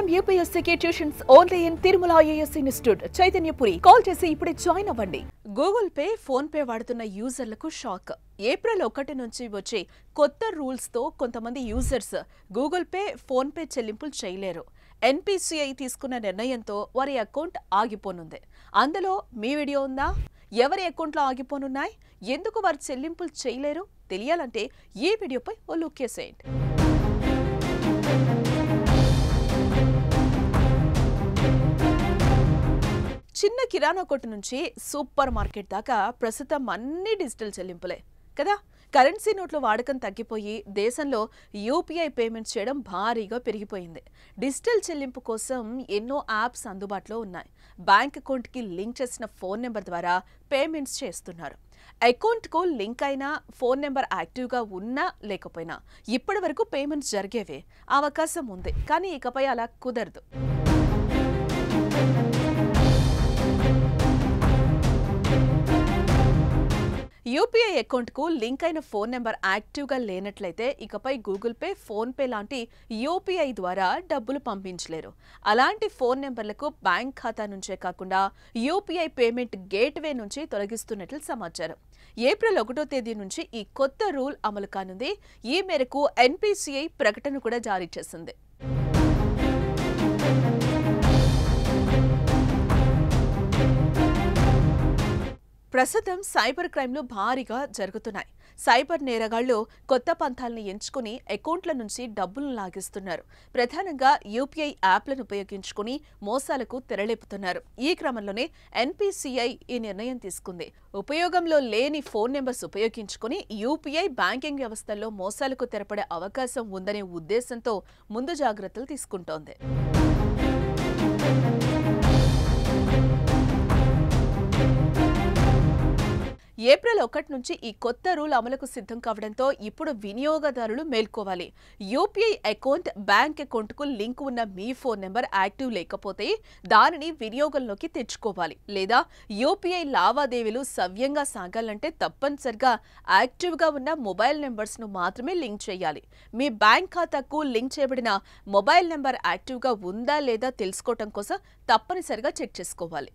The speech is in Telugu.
IIM UPSC tuitions only in Tirumala IAS institute Chaitanyapuri. Call చేసి ఇప్పుడే జాయిన్ అవ్వండి. గూగుల్ పే, ఫోన్ పే వాడుతున్న యూజర్లకు షాక్. ఏప్రిల్ 1 నుంచి వచ్చే కొత్త రూల్స్ తో కొంతమంది users Google pay, phone pay చెల్లింపులు చేయలేరు. NPCI తీసుకున్న నిర్ణయంతో వారి అకౌంట్ ఆగిపోనుంది. అందులో మీ వీడియో ఉందా? ఎవరి అకౌంట్లో ఆగిపోనున్నాయి? ఎందుకు వారు చెల్లింపులు చేయలేరు? తెలియాలంటే ఈ వీడియోపై ఓ లుక్ వేసేయండి. చిన్న కిరాణా కొట్టు నుంచి సూపర్ మార్కెట్ దాకా ప్రస్తుతం అన్ని డిజిటల్ చెల్లింపులే కదా. కరెన్సీ నోట్ల వాడకం తగ్గిపోయి దేశంలో UPI పేమెంట్స్ చేయడం భారీగా పెరిగిపోయింది. డిజిటల్ చెల్లింపు కోసం ఎన్నో యాప్స్ అందుబాటులో ఉన్నాయి. బ్యాంక్ అకౌంట్కి లింక్ చేసిన ఫోన్ నెంబర్ ద్వారా పేమెంట్స్ చేస్తున్నారు. అకౌంట్కు లింక్ అయినా, ఫోన్ నెంబర్ యాక్టివ్గా ఉన్నా లేకపోయినా ఇప్పటి వరకు పేమెంట్స్ జరిగేవే. అవకాశం ఉంది, కానీ ఇకపై అలా కుదరదు. UPI అకౌంట్కు లింక్ అయిన ఫోన్ నెంబర్ యాక్టివ్గా లేనట్లయితే ఇకపై గూగుల్ పే, ఫోన్ పే లాంటి UPI ద్వారా డబ్బులు పంపించలేరు. అలాంటి ఫోన్ నెంబర్లకు బ్యాంక్ ఖాతా నుంచే కాకుండా UPI పేమెంట్ గేట్వే నుంచి తొలగిస్తున్నట్లు సమాచారం. ఏప్రిల్ 1వ తేదీ నుంచి ఈ కొత్త రూల్ అమలు కానుంది. ఈ మేరకు NPCI ప్రకటన కూడా జారీ చేసింది. ప్రస్తుతం సైబర్ క్రైమ్లు భారీగా జరుగుతున్నాయి. సైబర్ నేరగాళ్లు కొత్త పంథాలను ఎంచుకుని అకౌంట్ల నుంచి డబ్బులను లాగిస్తున్నారు. ప్రధానంగా UPI యాప్లను ఉపయోగించుకుని మోసాలకు తెరలేపుతున్నారు. ఈ క్రమంలోనే NPCI ఈ నిర్ణయం తీసుకుంది. ఉపయోగంలో లేని ఫోన్ నెంబర్స్ ఉపయోగించుకుని UPI బ్యాంకింగ్ వ్యవస్థల్లో మోసాలకు తెరపడే అవకాశం ఉందనే ఉద్దేశంతో ముందు జాగ్రత్తలు తీసుకుంటోంది. ఏప్రిల్ 1 నుంచి ఈ కొత్త రూల్ అమలుకు సిద్ధం కావడంతో ఇప్పుడు వినియోగదారులు మేల్కోవాలి. UPI అకౌంట్, బ్యాంక్ అకౌంట్కు లింక్ ఉన్న మీ ఫోన్ నెంబర్ యాక్టివ్ లేకపోతే దానిని వినియోగంలోకి తెచ్చుకోవాలి. లేదా UPI లావాదేవీలు సవ్యంగా సాగాలంటే తప్పనిసరిగా యాక్టివ్గా ఉన్న మొబైల్ నెంబర్స్ను మాత్రమే లింక్ చేయాలి. మీ బ్యాంక్ ఖాతాకు లింక్ చేయబడిన మొబైల్ నెంబర్ యాక్టివ్గా ఉందా లేదా తెలుసుకోవటం కోసం తప్పనిసరిగా చెక్ చేసుకోవాలి.